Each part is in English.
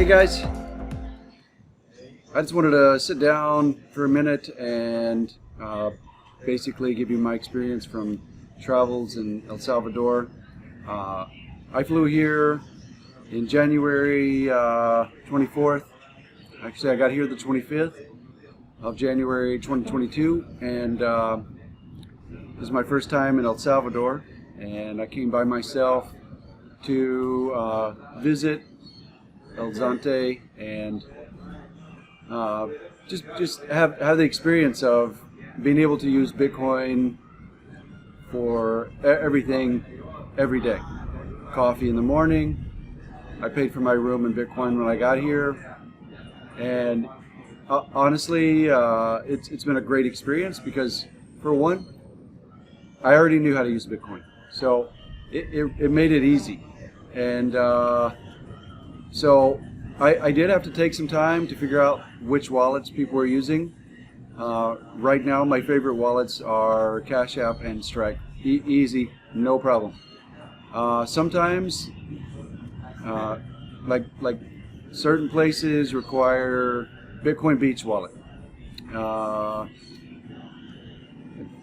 guys, I just wanted to sit down for a minute and basically give you my experience from travels in El Salvador. I flew here in January 24th. Actually, I got here the 25th of January 2022, and this is my first time in El Salvador, and I came by myself to visit El Zonte and just have the experience of being able to use Bitcoin for everything every day. Coffee in the morning. I paid for my room in Bitcoin when I got here, and honestly, it's been a great experience because, for one, I already knew how to use Bitcoin, so it made it easy. And so I did have to take some time to figure out which wallets people are using. Right now, my favorite wallets are Cash App and Strike. Easy, no problem. Sometimes, like certain places require Bitcoin Beach wallet.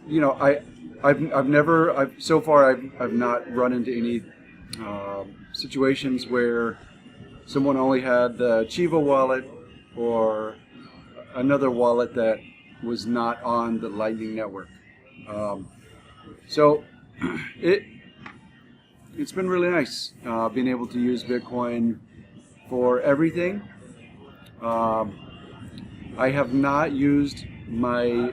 You know, I've not run into any situations where someone only had the Chivo wallet or another wallet that was not on the Lightning Network. So it's been really nice being able to use Bitcoin for everything. I have not used my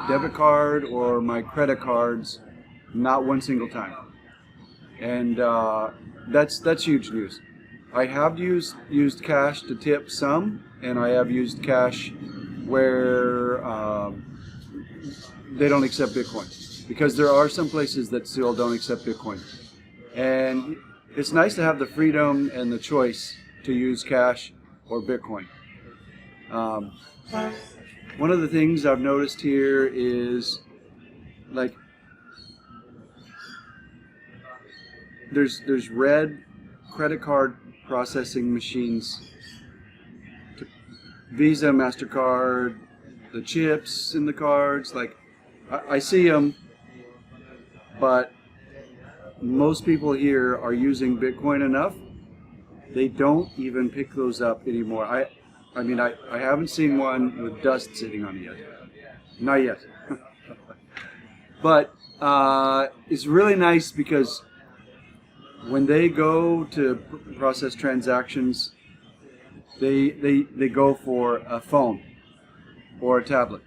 debit card or my credit cards, not one single time, and that's huge news. I have used cash to tip some, and I have used cash where they don't accept Bitcoin, because there are some places that still don't accept Bitcoin, and it's nice to have the freedom and the choice to use cash or Bitcoin. One of the things I've noticed here is, like, there's red credit card processing machines, Visa, MasterCard, the chips in the cards. Like, I see them, but most people here are using Bitcoin enough. They don't even pick those up anymore. I mean, I haven't seen one with dust sitting on it yet. Not yet. But it's really nice because when they go to process transactions, they go for a phone or a tablet,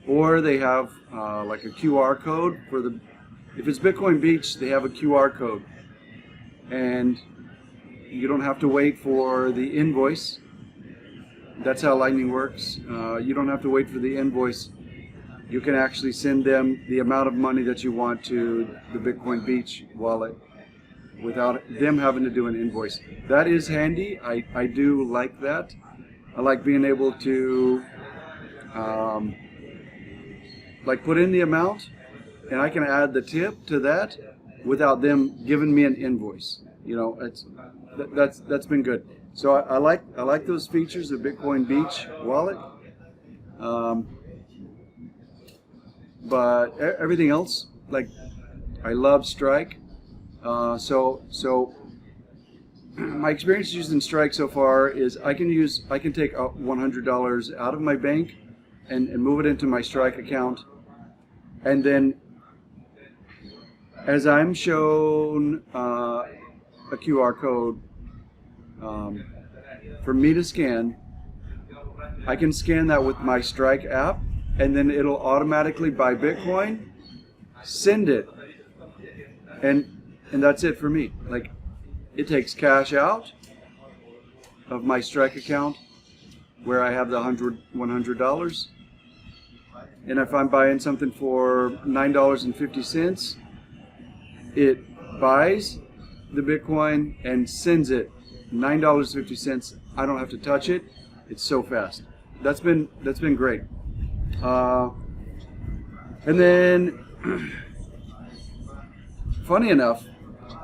or they have like a QR code for the. If it's Bitcoin Beach, they have a QR code, and you don't have to wait for the invoice. That's how Lightning works. You don't have to wait for the invoice. You can actually send them the amount of money that you want to the Bitcoin Beach wallet without them having to do an invoice. That is handy. I do like that. I like being able to like put in the amount, and I can add the tip to that without them giving me an invoice. You know, that's been good. So I like those features of Bitcoin Beach wallet. But everything else, like, I love Strike. So my experience using Strike so far is I can take $100 out of my bank and move it into my Strike account, and then as I'm shown a QR code for me to scan, I can scan that with my Strike app, and then it'll automatically buy Bitcoin, send it, and that's it for me. Like, it takes cash out of my Strike account where I have the $100, and if I'm buying something for $9.50, it buys the Bitcoin and sends it $9.50. I don't have to touch it. It's so fast. That's been great. And then, funny enough,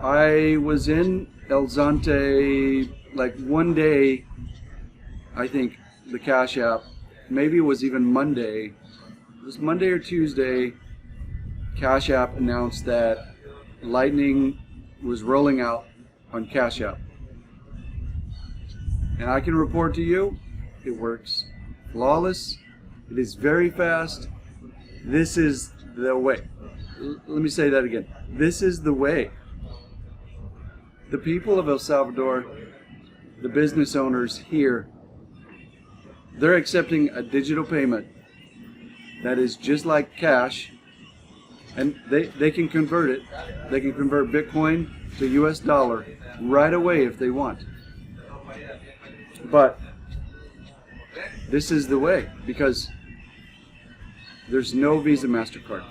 I was in El Zonte, like one day, I think the Cash App, maybe it was even Monday, it was Monday or Tuesday, Cash App announced that Lightning was rolling out on Cash App. And I can report to you, it works flawless. It is very fast. This is the way. Let me say that again. This is the way. The people of El Salvador, the business owners here, they're accepting a digital payment that is just like cash, and they can convert it. They can convert Bitcoin to US dollar right away if they want. But this is the way, because there's no Visa, MasterCard.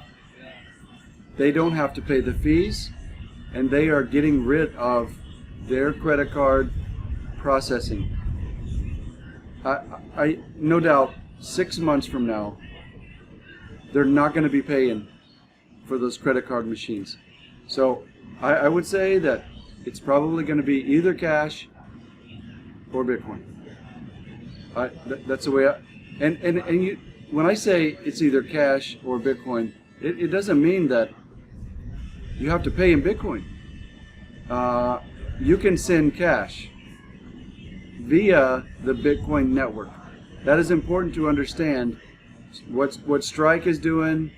They don't have to pay the fees, and they are getting rid of their credit card processing. I no doubt 6 months from now, they're not going to be paying for those credit card machines. So I would say that it's probably going to be either cash or Bitcoin. That's the way when I say it's either cash or Bitcoin, it doesn't mean that you have to pay in Bitcoin. You can send cash via the Bitcoin network. That is important to understand. What Strike is doing,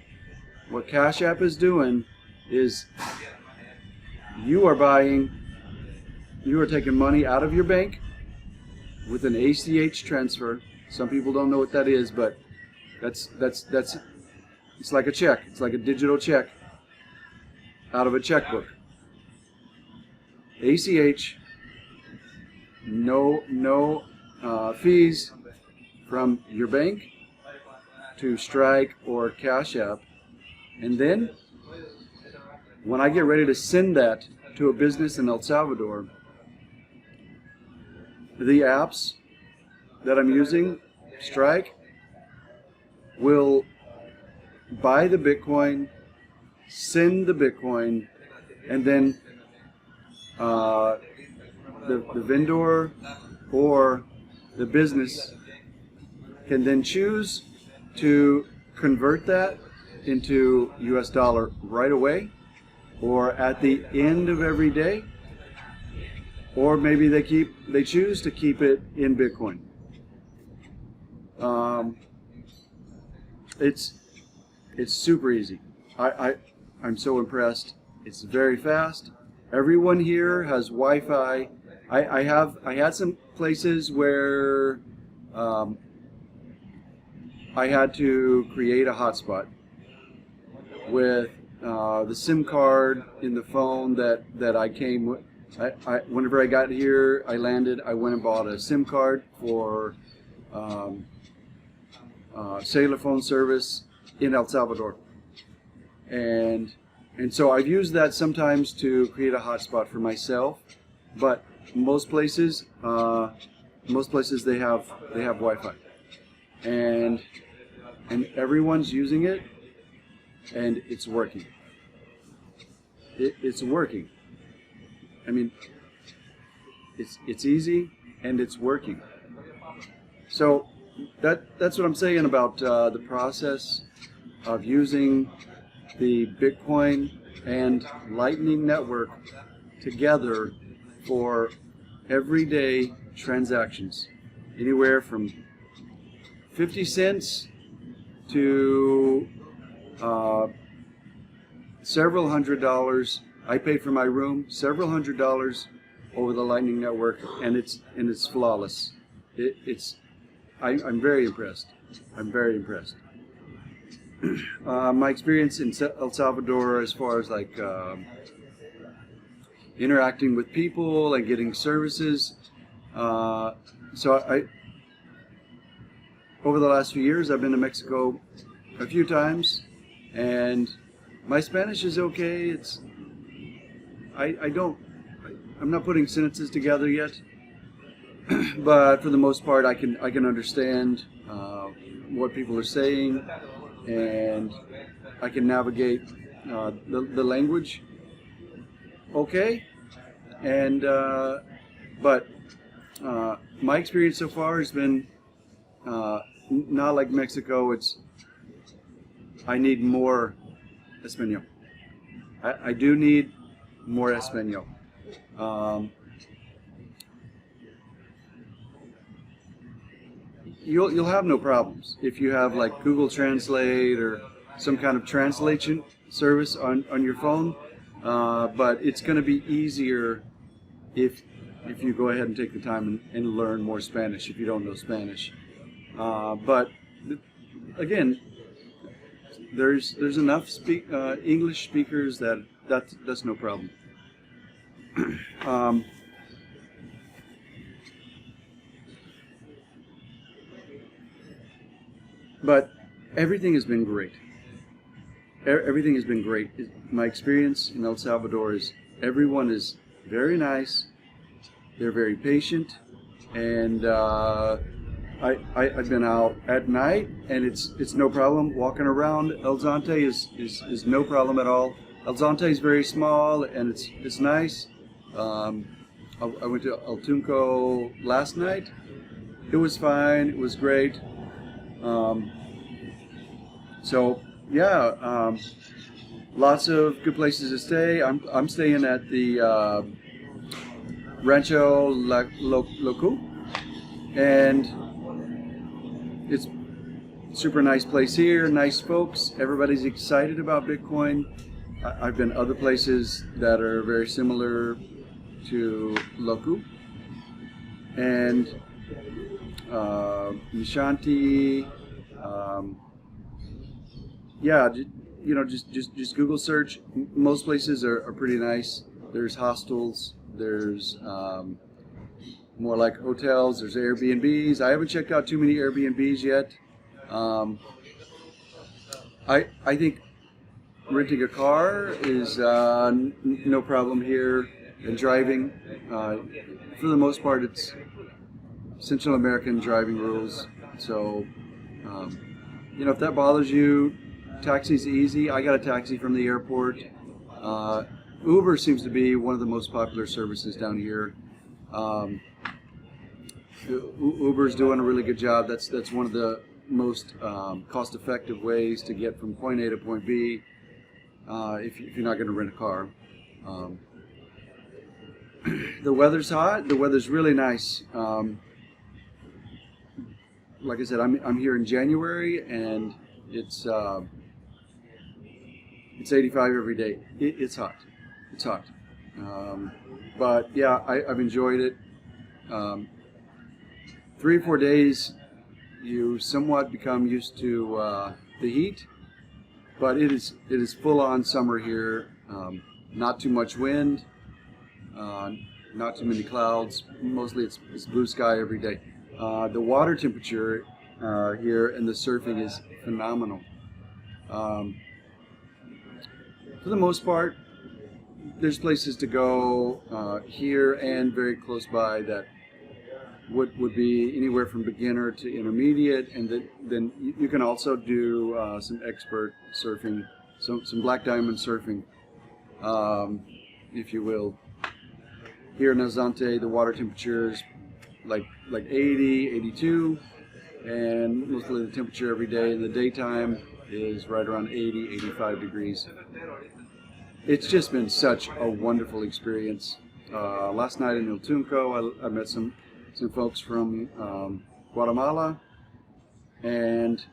what Cash App is doing, is you are taking money out of your bank with an ACH transfer. Some people don't know what that is, but that's it's like a check. It's like a digital check out of a checkbook. ACH, no fees from your bank to Strike or Cash App. And then when I get ready to send that to a business in El Salvador, the apps that I'm using, Strike, will buy the Bitcoin, send the Bitcoin, and then the vendor or the business can then choose to convert that into US dollar right away, or at the end of every day, or maybe they choose to keep it in Bitcoin. It's super easy. I'm so impressed. It's very fast. Everyone here has Wi-Fi. I had some places where I had to create a hotspot with the SIM card in the phone that I came with. Whenever I got here, I landed, I went and bought a SIM card for cellular phone service in El Salvador. And so I've used that sometimes to create a hotspot for myself, but most places they have Wi-Fi, and everyone's using it, and it's working. It's working. I mean, it's easy and it's working. So that's what I'm saying about the process of using the Bitcoin and Lightning network together for everyday transactions, anywhere from 50 cents to several $100s. I paid for my room several $100s over the Lightning network, and it's flawless. I'm very impressed. I'm very impressed. My experience in El Salvador, as far as like interacting with people and getting services, so over the last few years, I've been to Mexico a few times, and my Spanish is okay. I'm not putting sentences together yet, but for the most part, I can understand what people are saying, and I can navigate the language okay, And but my experience so far has been not like Mexico. I need more Espanol. I do need more Espanol. You'll have no problems if you have like Google Translate or some kind of translation service on your phone. But it's going to be easier if you go ahead and take the time and learn more Spanish if you don't know Spanish. But again, there's enough English speakers that's no problem. But everything has been great. Everything has been great. My experience in El Salvador is everyone is very nice. They're very patient, and I've been out at night, and it's no problem walking around. El Zonte is no problem at all. El Zonte is very small, and it's nice. I went to El Tunco last night. It was fine. It was great. So yeah, lots of good places to stay. I'm staying at the Rancho Locu, and it's super nice place here. Nice folks. Everybody's excited about Bitcoin. I've been other places that are very similar to Locu, and Nishanti. Yeah, just Google search. Most places are pretty nice. There's hostels. There's more like hotels. There's Airbnbs. I haven't checked out too many Airbnbs yet. I think renting a car is no problem here, and driving. For the most part, it's Central American driving rules. So, if that bothers you, taxi's easy. I got a taxi from the airport. Uber seems to be one of the most popular services down here. Uber's doing a really good job. That's one of the most cost-effective ways to get from point A to point B if you're not going to rent a car. The weather's hot. The weather's really nice. Like I said, I'm here in January, and it's 85 every day. It's hot. It's hot. But yeah, I've enjoyed it. 3 or 4 days, you somewhat become used to the heat, but it is full-on summer here. Not too much wind, not too many clouds. Mostly it's blue sky every day. The water temperature here and the surfing is phenomenal. For the most part, there's places to go here and very close by that would be anywhere from beginner to intermediate, and then you can also do some expert surfing, some black diamond surfing, if you will. Here in Zonte, the water temperature is like 80, 82, and mostly the temperature every day in the daytime is right around 80, 85 degrees. It's just been such a wonderful experience. Last night in El Tunco, I met some folks from Guatemala, and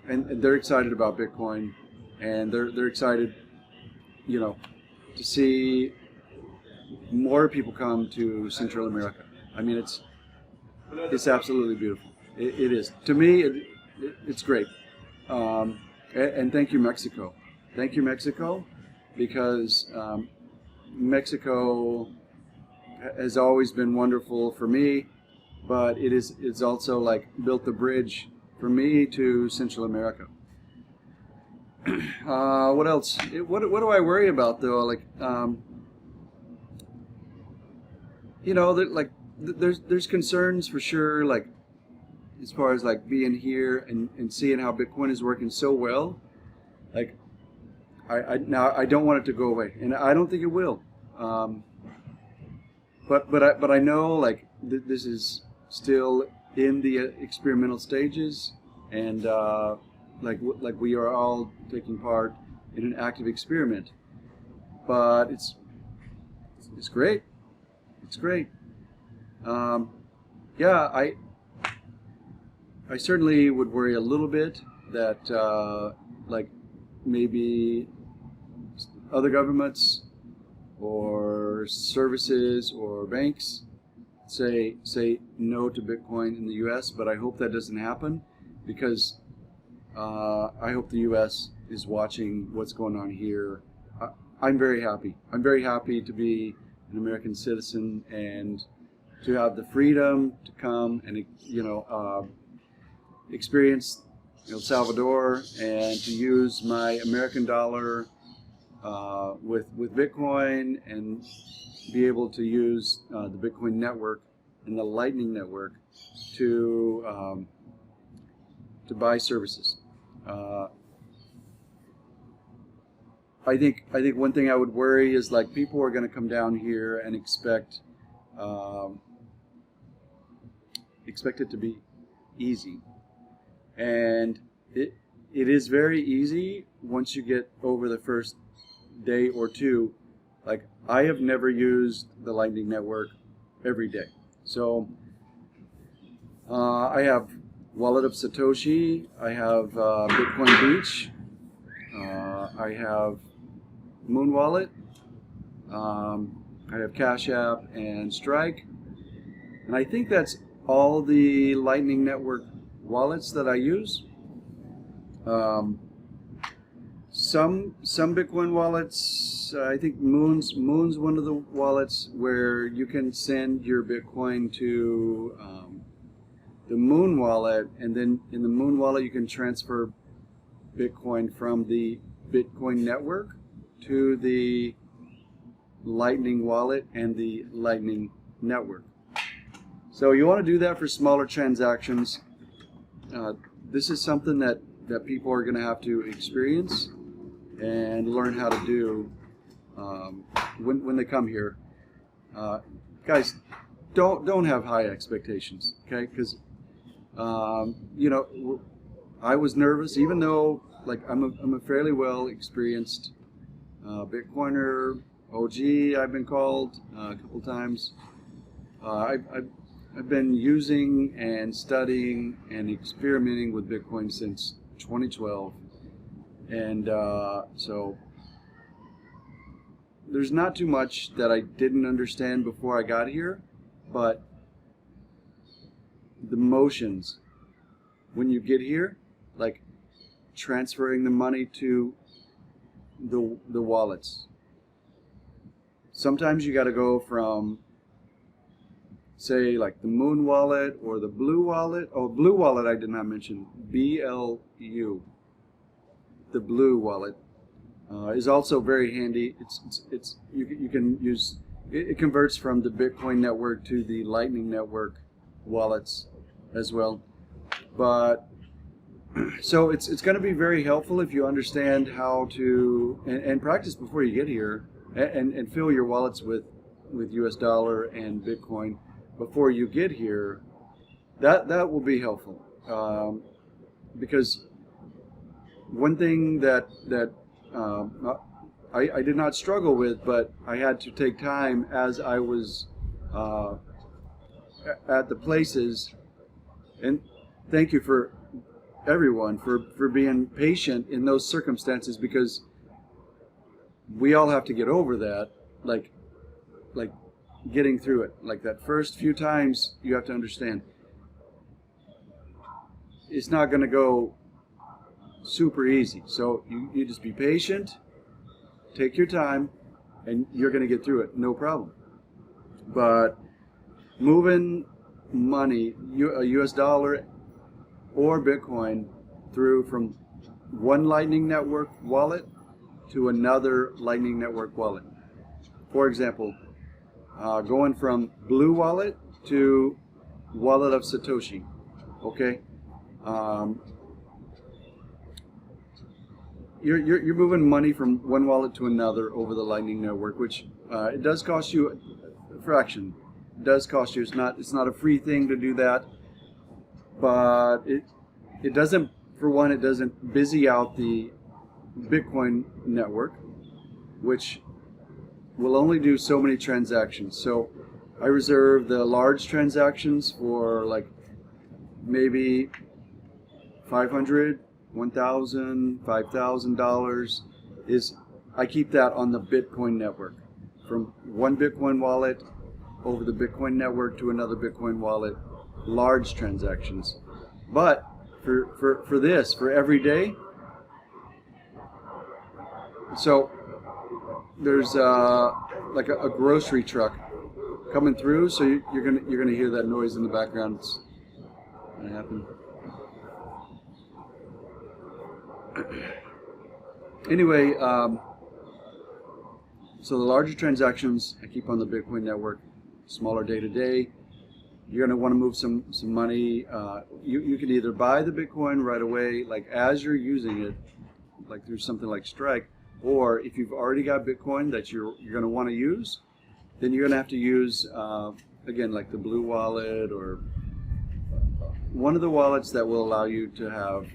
they're excited about Bitcoin, and they're excited, to see more people come to Central America. I mean, it's absolutely beautiful. It is. To me, it's great. And thank you, Mexico. Thank you, Mexico, because Mexico has always been wonderful for me, but it's also like built the bridge for me to Central America. What else? What do I worry about though? Like, there's concerns for sure. Like, as far as like being here and seeing how Bitcoin is working so well, like I don't want it to go away, and I don't think it will. but I know like this is still in the experimental stages, and like we are all taking part in an active experiment. But it's great. It's great. Yeah, I certainly would worry a little bit that like maybe other governments or services or banks say no to Bitcoin in the U.S., but I hope that doesn't happen, because I hope the U.S. is watching what's going on here. I'm very happy. I'm very happy to be an American citizen and to have the freedom to come and experience Salvador, and to use my American dollar with Bitcoin, and be able to use the Bitcoin network and the Lightning network to buy services. I think one thing I would worry is like people are going to come down here and expect it to be easy, and it is very easy once you get over the first day or two. Like, I have never used the Lightning Network every day. So I have Wallet of Satoshi, I have Bitcoin Beach, I have Moon Wallet, I have Cash App and Strike, and I think that's all the Lightning Network wallets that I use. Some Bitcoin wallets, I think Moon's one of the wallets where you can send your Bitcoin to the Moon wallet, and then in the Moon wallet you can transfer Bitcoin from the Bitcoin network to the Lightning wallet and the Lightning network. So you want to do that for smaller transactions. This is something that people are going to have to experience and learn how to do when they come here. Guys, don't have high expectations, okay? Because I was nervous, even though like I'm a fairly well experienced Bitcoiner, OG. I've been called a couple times. I've been using and studying and experimenting with Bitcoin since 2012, and so there's not too much that I didn't understand before I got here, but the motions when you get here, like transferring the money to the wallets. Sometimes you got to go from, say, like the Moon wallet or the Blue wallet. Oh, Blue wallet I did not mention. BLU. The Blue wallet is also very handy. It's you can use it. It converts from the Bitcoin network to the Lightning network wallets as well. But so it's going to be very helpful if you understand how to and practice before you get here, and fill your wallets with US dollar and Bitcoin before you get here. That will be helpful, because one thing that I did not struggle with, but I had to take time as I was at the places, and thank you for everyone for being patient in those circumstances, because we all have to get over that, like getting through it. Like that first few times, you have to understand it's not going to go super easy. So you just be patient, take your time, and you're going to get through it, no problem. But moving money, a US dollar or Bitcoin, through from one Lightning Network wallet to another Lightning Network wallet. For example, going from Blue Wallet to Wallet of Satoshi. Okay, you're moving money from one wallet to another over the Lightning Network, which it does cost you fraction. It does cost you. It's not a free thing to do that, but it doesn't. For one, it doesn't busy out the Bitcoin network, which will only do so many transactions. So I reserve the large transactions for like maybe $500, $1,000, $5,000 is I keep that on the Bitcoin network, from one Bitcoin wallet over the Bitcoin network to another Bitcoin wallet, large transactions. But for this, for every day, so there's like a grocery truck coming through, so you're gonna hear that noise in the background. It's gonna happen. Anyway, so the larger transactions I keep on the Bitcoin network, smaller day to day. You're going to want to move some money. You can either buy the Bitcoin right away, like as you're using it, like through something like Strike, or if you've already got Bitcoin that you're going to want to use, then you're going to have to use, again, like the Blue Wallet or one of the wallets that will allow you to have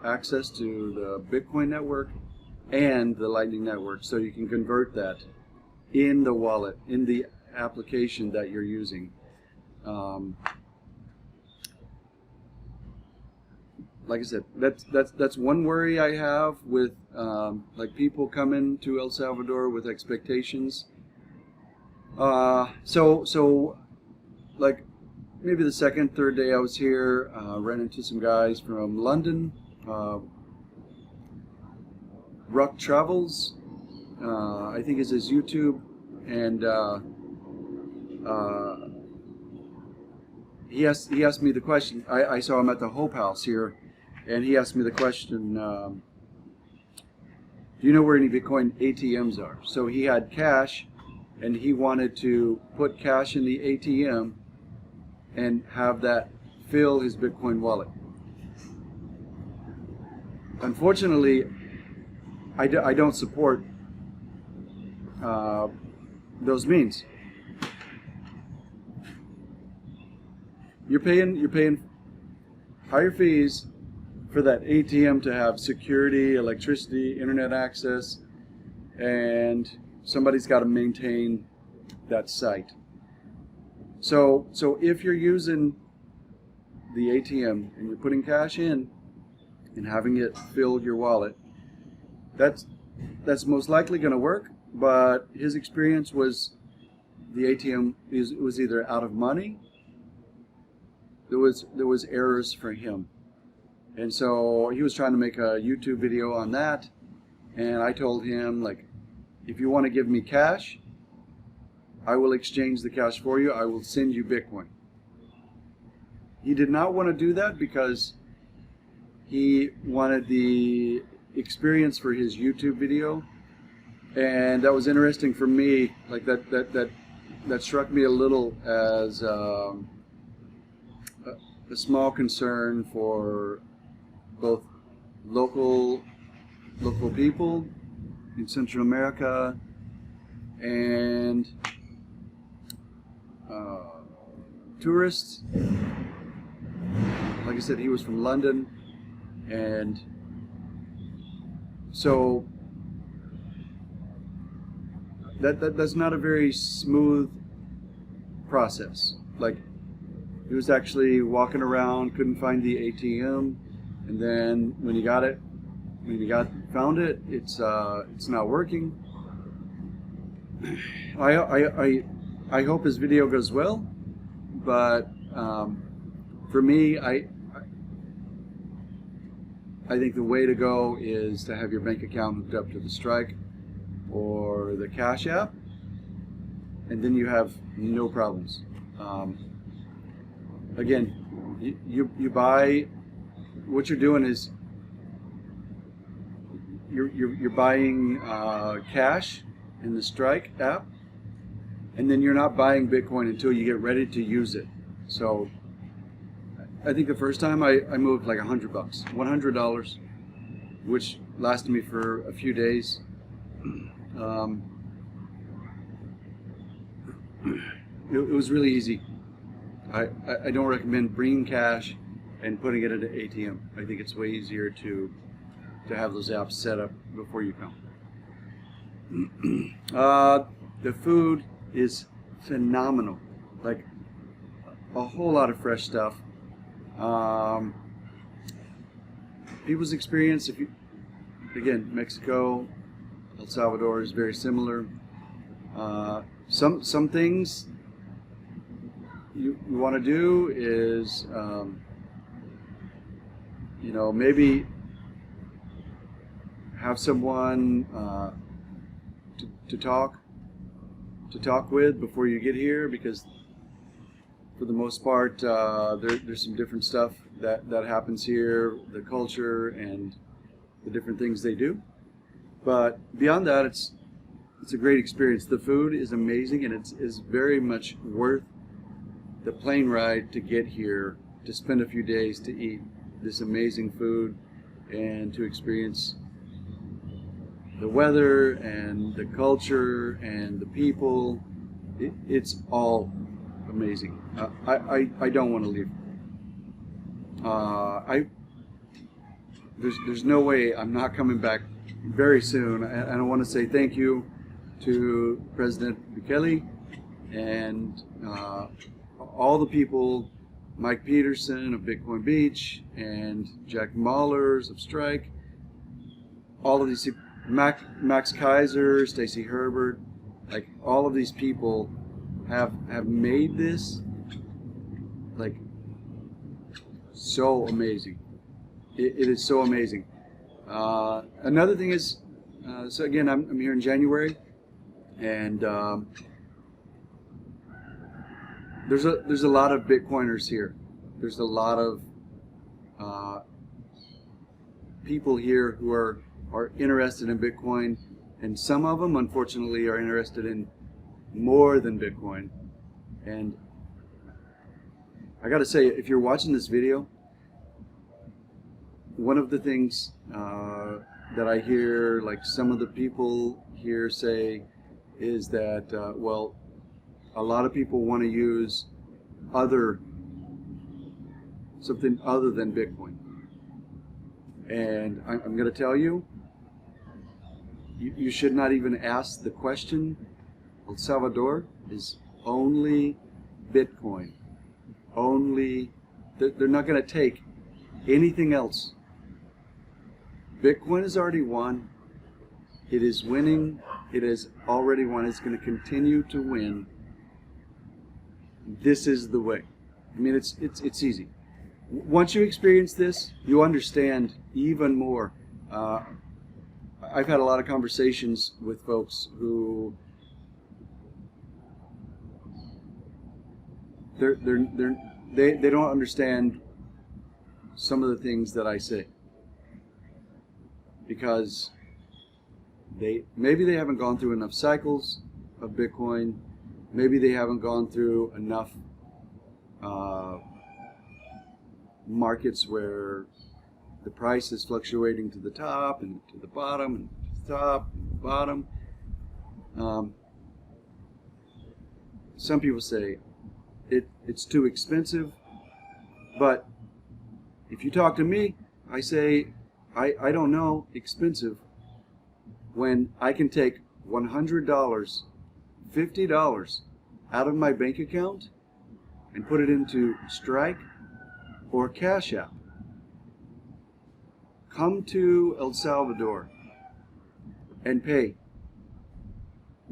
access to the Bitcoin network and the Lightning Network, so you can convert that in the wallet, in the application that you're using. Like I said, that's one worry I have with like people coming to El Salvador with expectations. So like maybe the second, third day I was here, ran into some guys from London. Ruck Travels, I think is his YouTube, and he asked me the question. I saw him at the Hope House here, and he asked me the question, do you know where any Bitcoin ATMs are? So he had cash, and he wanted to put cash in the ATM and have that fill his Bitcoin wallet. Unfortunately, I don't support those means. You're paying higher fees for that ATM to have security, electricity, internet access, and somebody's got to maintain that site. So if you're using the ATM and you're putting cash in and having it fill your wallet, that's most likely going to work. But his experience was the ATM was either out of money. There was errors for him, and so he was trying to make a YouTube video on that. And I told him, like, if you want to give me cash, I will exchange the cash for you. I will send you Bitcoin. He did not want to do that because he wanted the experience for his YouTube video, and that was interesting for me. Like that struck me a little as a small concern for both local people in Central America and tourists. Like I said, he was from London, and so that's not a very smooth process. Like, he was actually walking around, couldn't find the ATM, and then when he found it, it's not working. I hope his video goes well, but for me, I think the way to go is to have your bank account hooked up to the Strike or the Cash App, and then you have no problems. Again, you buy. What you're doing is you're buying cash in the Strike app, and then you're not buying Bitcoin until you get ready to use it. So I think the first time I moved like $100, which lasted me for a few days. it was really easy. I don't recommend bringing cash and putting it at an ATM. I think it's way easier to have those apps set up before you come. The food is phenomenal. Like a whole lot of fresh stuff. People's experience, again, Mexico, El Salvador is very similar. Some things you want to do is, maybe have someone to talk with before you get here, because for the most part, there's some different stuff that happens here, the culture and the different things they do. But beyond that, it's a great experience. The food is amazing, and it's very much worth the plane ride to get here, to spend a few days to eat this amazing food and to experience the weather and the culture and the people. It's all amazing. I don't want to leave. There's no way I'm not coming back very soon. And I want to say thank you to President Bukele and all the people, Mike Peterson of Bitcoin Beach and Jack Mahlers of Strike, all of these, Max Kaiser, Stacy Herbert, like all of these people have made this like so amazing. It is so amazing. Another thing is, so again, I'm here in January, and there's a lot of Bitcoiners here. There's a lot of people here who are interested in Bitcoin, and some of them, unfortunately, are interested in more than Bitcoin. And I got to say, if you're watching this video, one of the things that I hear, like some of the people here say, is that, well, a lot of people want to use something other than Bitcoin. And I'm going to tell you, you should not even ask the question. El Salvador is only Bitcoin. They're not going to take anything else. Bitcoin has already won. It is winning. It has already won. It's going to continue to win. This is the way. I mean, it's easy. Once you experience this, you understand even more. I've had a lot of conversations with folks who they don't understand some of the things that I say, because maybe they haven't gone through enough cycles of Bitcoin. Maybe they haven't gone through enough markets where the price is fluctuating to the top and to the bottom and to the top and the bottom. Some people say it's too expensive, but if you talk to me, I say I don't know expensive when I can take $100, $50 out of my bank account and put it into Strike or Cash App. Come to El Salvador and pay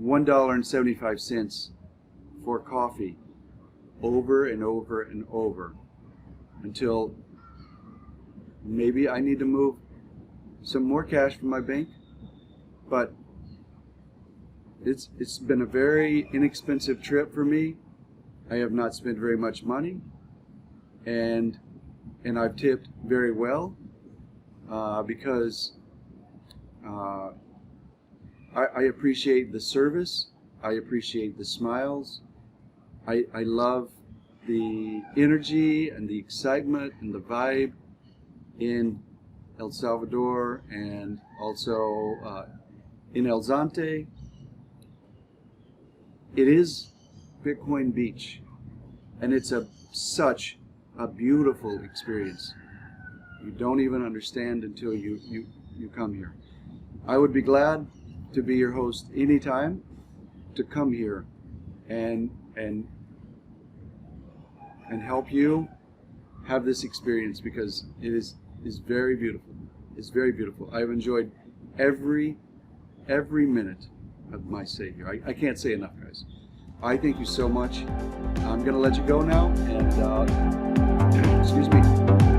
$1.75 for coffee over and over and over until maybe I need to move some more cash from my bank. But it's been a very inexpensive trip for me. I have not spent very much money, and I've tipped very well because I appreciate the service. I appreciate the smiles. I love the energy and the excitement and the vibe in El Salvador and also in El Zonte. It is Bitcoin Beach, and it's such a beautiful experience. You don't even understand until you come here. I would be glad to be your host anytime, to come here and help you have this experience, because it is very beautiful. It's very beautiful. I've enjoyed every minute of my stay here. I can't say enough, guys. I thank you so much. I'm going to let you go now, and excuse me.